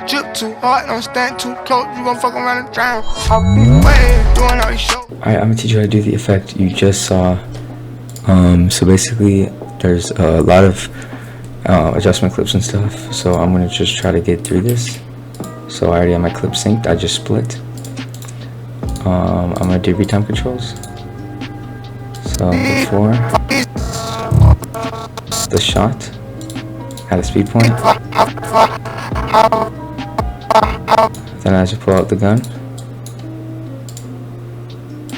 Drip too hard, don't stand too close, you gon' fuck around and drown. Hop this way, doing all these shows. Alright, I'm gonna teach you how to do the effect you just saw. So basically, there's a lot of adjustment clips and stuff, so I'm gonna just try to get through this. So I already have my clip synced, I just split. I'm gonna do retime controls. So before the shot at a speed point, then as you pull out the gun,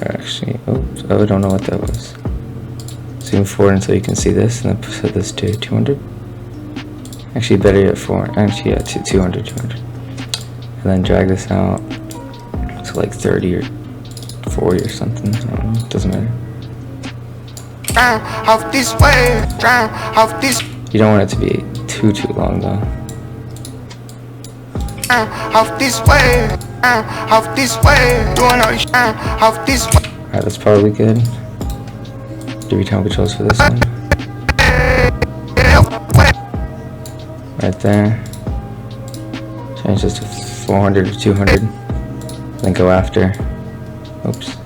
actually, oops, I don't know what that was. Zoom forward until you can see this, and then set this to 200. Actually, better yet, 200. And then drag this out to like 30 or 40 or something. I don't know, doesn't matter. Off this way, off this. You don't want it to be too long though. Off this way, doing all this off this way. Alright, that's probably good. Do retime controls for this one. Right there. Change this to 400 or 200. Then go after. Oops.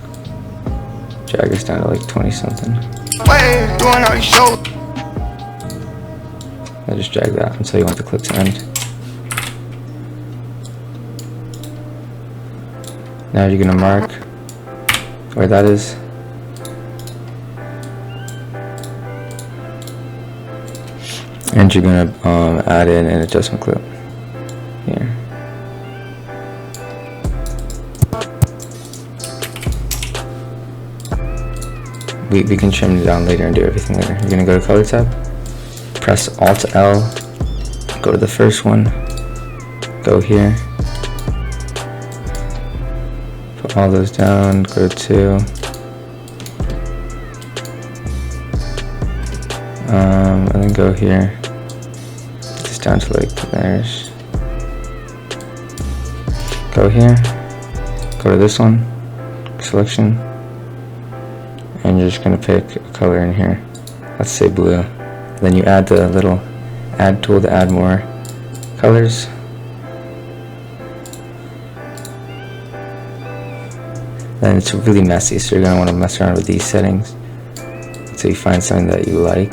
Drag this down to like 20 something. Doing all these shows. Then just drag that until you want the clip to end. Now you're gonna mark where that is. And you're gonna add in an adjustment clip here. We can trim it down later and do everything later. You're gonna go to color tab, press Alt L, go to the first one, go here, put all those down, go to and then go here, get this down to like there's, go here, go to this one, selection, and you're just gonna pick a color in here. Let's say blue. Then you add the little add tool to add more colors. Then it's really messy, so you're gonna want to mess around with these settings until you find something that you like.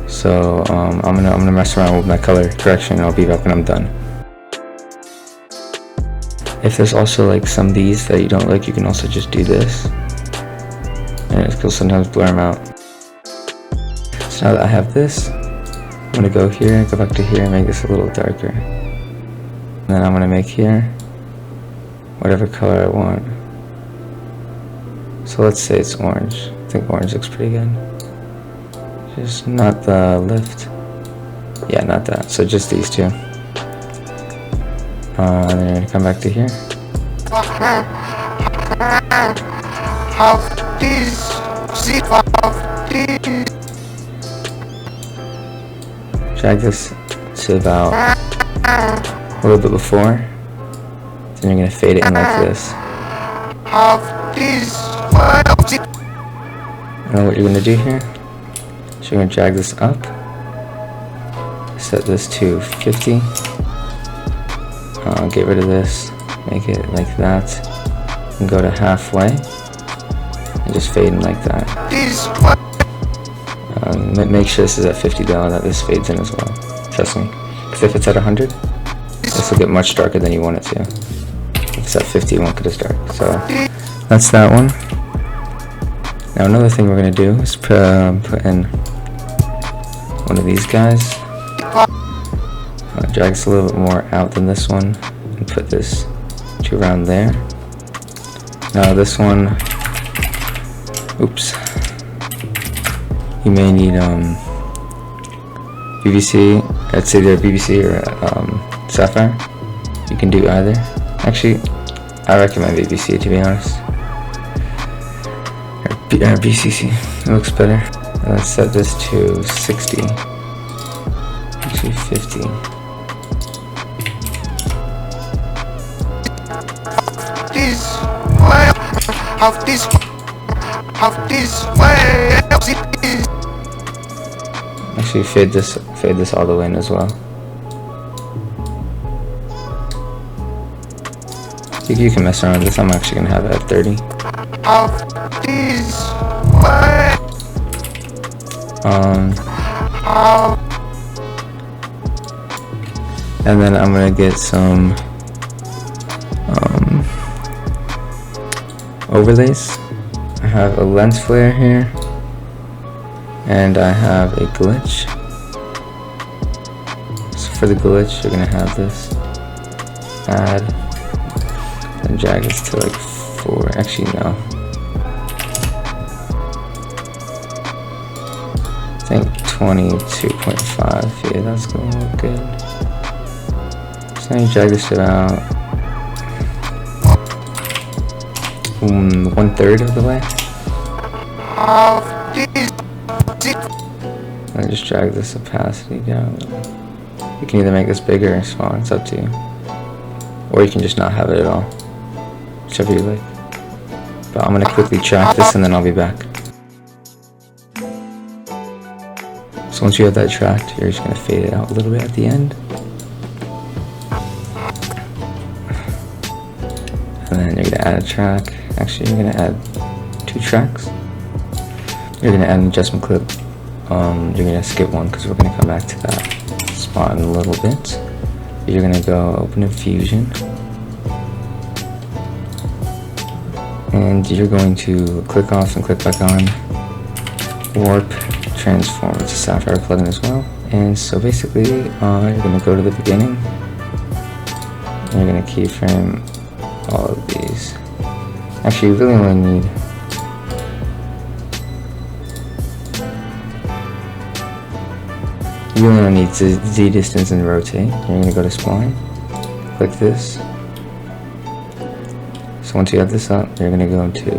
So I'm gonna mess around with my color correction, and I'll be back when I'm done. If there's also like some of these that you don't like, you can also just do this, and it'll sometimes blur them out. So now that I have this, I'm gonna go here, go back to here, and make this a little darker. And then I'm gonna make here whatever color I want. So let's say it's orange. I think orange looks pretty good. Just not the lift. Yeah, not that. So just these two. And then you're gonna come back to here. Drag this to about a little bit before. Then you're gonna fade it in like this. And then what you're gonna do here, so you're gonna drag this up, set this to 50. Get rid of this, make it like that, and go to halfway, and just fade in like that. Make sure this is at 50 though, that this fades in as well. Trust me, because if it's at 100, this will get much darker than you want it to. If it's at 50, it won't get as dark. So that's that one. Now another thing we're gonna do is put in one of these guys. Drag this a little bit more out than this one, and put this to around there. Now this one, oops, you may need BBC. It's either BBC or Sapphire. You can do either. Actually, I recommend BBC to be honest. Or BCC, it looks better. Let's set this to 60. Actually 50. Actually, fade this all the way in as well. You can mess around with this. I'm actually gonna have it at 30. And then I'm gonna get some overlays. I have a lens flare here, and I have a glitch. So for the glitch, you're gonna have this add and drag this to like 4. Actually, no. I think 22.5. Yeah, that's gonna look good. So now you drag this about 1/3 of the way. And just drag this opacity down. You can either make this bigger or smaller, it's up to you. Or you can just not have it at all. Whichever you like. But I'm gonna quickly track this and then I'll be back. So once you have that tracked, you're just gonna fade it out a little bit at the end. And then you're gonna add a track. Actually, you're gonna add 2 tracks. You're gonna add an adjustment clip. You're gonna skip one because we're gonna come back to that spot in a little bit. You're gonna go open Infusion. And you're going to click off and click back on Warp Transform. It's a Sapphire plugin as well. And so basically, you're gonna go to the beginning. And you're gonna keyframe all of these. Actually, you really only need Z distance and rotate. You're gonna go to spline, click this. So once you have this up, you're gonna go to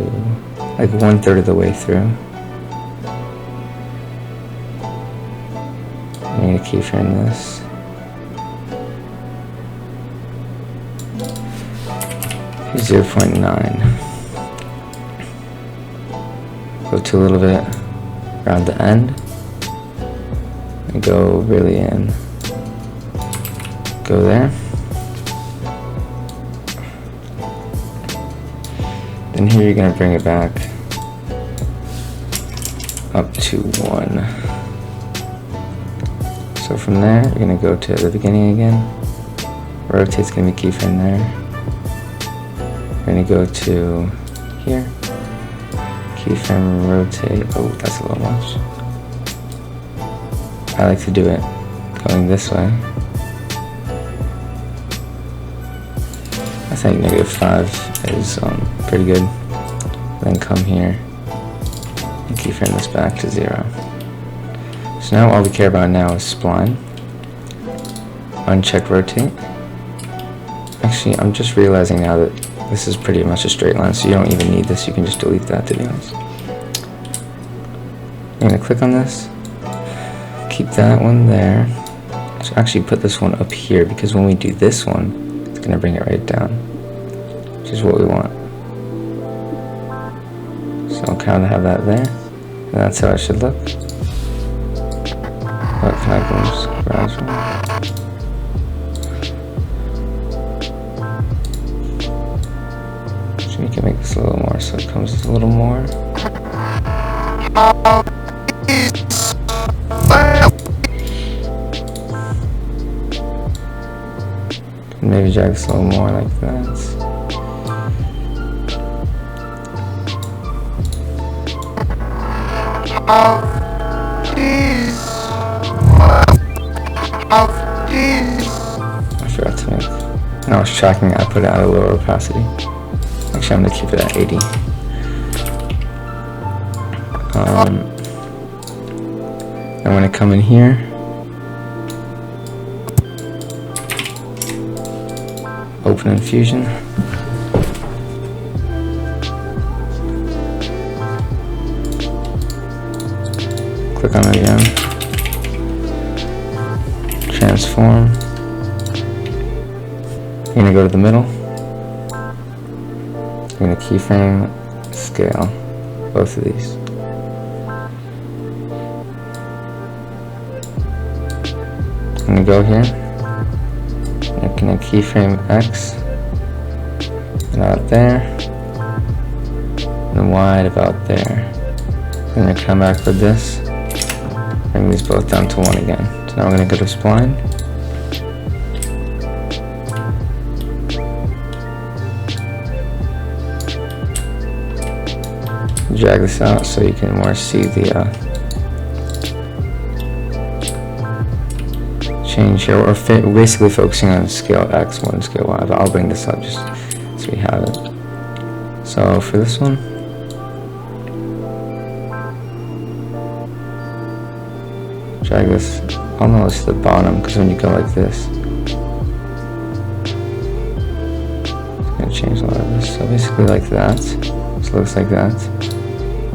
like 1/3 of the way through. You're gonna keyframe this. Okay, 0.9. Go to a little bit around the end. And go really in. Go there. Then here you're gonna bring it back up to 1. So from there, you're gonna go to the beginning again. Rotate's gonna be keyframe there. You're gonna go to here. Keyframe rotate. Oh, that's a little much. I like to do it going this way. I think -5 is pretty good. Then come here and keyframe this back to 0. So now all we care about now is spline. Uncheck rotate. Actually, I'm just realizing now that this is pretty much a straight line, so you don't even need this. You can just delete that, to be honest. I'm gonna click on this. Keep that one there. So actually put this one up here, because when we do this one, it's gonna bring it right down, which is what we want. So I'll kind of have that there, and that's how it should look. But can I go just grab one? So we can make this a little more, so it comes a little more. Maybe drag this a little more like that. I forgot to make. When I was tracking it, I put it at a lower opacity. Actually, I'm gonna keep it at 80. I'm gonna come in here. Open Infusion. Click on it again. Transform. You're gonna go to the middle. You're gonna keyframe scale both of these. gonna go here. I'm gonna keyframe X. About there. And Y about there. I'm gonna come back with this. Bring these both down to 1 again. So now we're gonna go to spline. Drag this out so you can more see the change here. We're basically focusing on scale X more than scale Y, but I'll bring this up just so we have it. So for this one, drag this almost to the bottom, because when you go like this, it's going to change a lot of this. So basically like that. So it looks like that.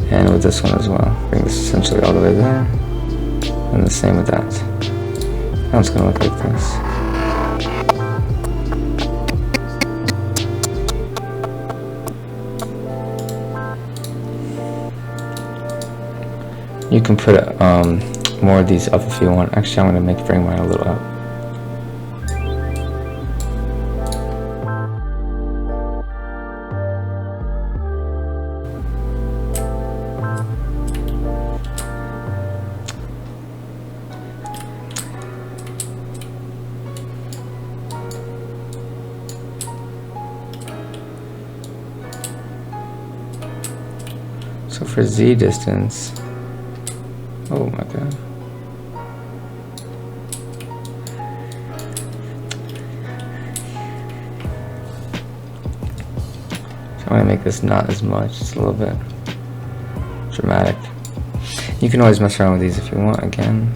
And with this one as well. Bring this essentially all the way there. And the same with that. Now it's going to look like this. You can put more of these up if you want. Actually, I'm going to bring mine a little up. So for Z distance, oh my god. So I'm gonna make this not as much, it's a little bit dramatic. You can always mess around with these if you want again.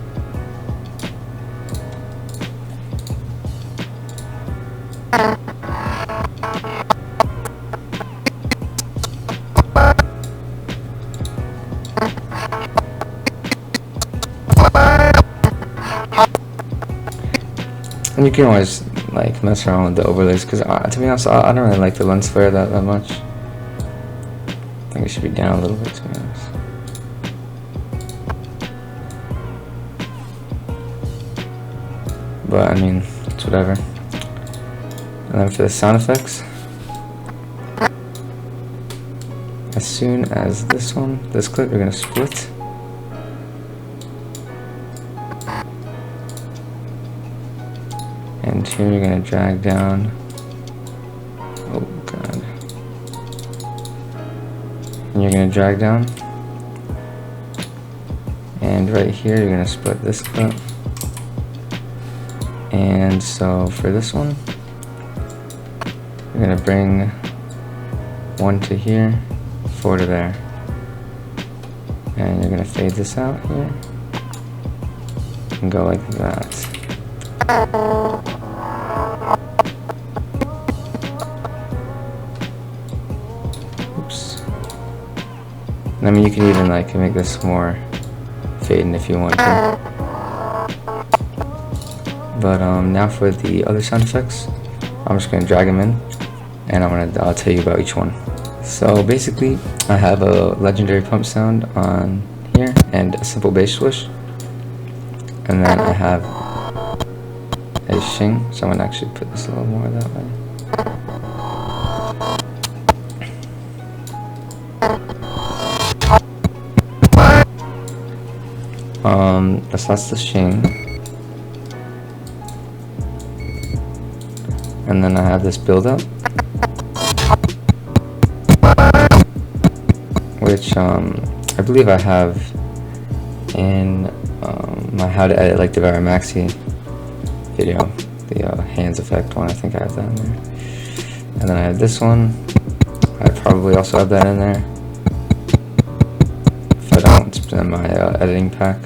And you can always like mess around with the overlays, because to be honest, I don't really like the lens flare that much. I think it should be down a little bit, to be honest. But I mean, it's whatever. And then for the sound effects, as soon as this clip, we're gonna split. And here you're going to drag down. Oh god. And you're going to drag down. And right here you're going to split this clip. And so for this one, you're going to bring 1 to here, 4 to there. And you're going to fade this out here. And go like that. Oops. And I mean, you can even like make this more fading if you want to. But now for the other sound effects, I'm just going to drag them in, and I'll tell you about each one. So basically, I have a legendary pump sound on here and a simple bass swish, and then I have a shing, so I'm going to actually put this a little more that way. So that's the shing. And then I have this build up, which I believe I have in my How to Edit Like Devour Maxi video, the hands effect one. I think I have that in there. And then I have this one. I probably also have that in there. If I don't, it's in my editing pack.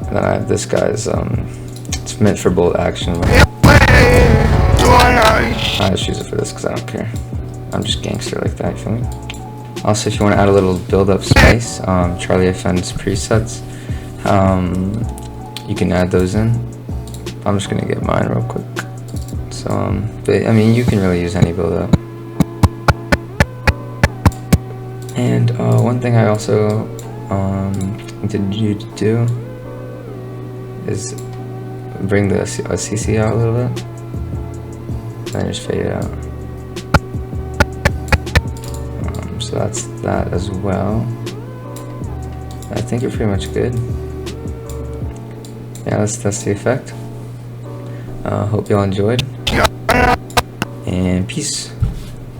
And then I have this guy's, it's meant for bolt action. I just use it for this because I don't care. I'm just gangster like that, you feel me? Also, if you want to add a little build-up spice, Charlie FN's presets, you can add those in. I'm just gonna get mine real quick. So, but, I mean, you can really use any build-up. And one thing I also wanted you to do is bring the CC out a little bit, then just fade it out. So that's that as well. I think you're pretty much good. Yeah, that's the effect. Hope y'all enjoyed, and peace.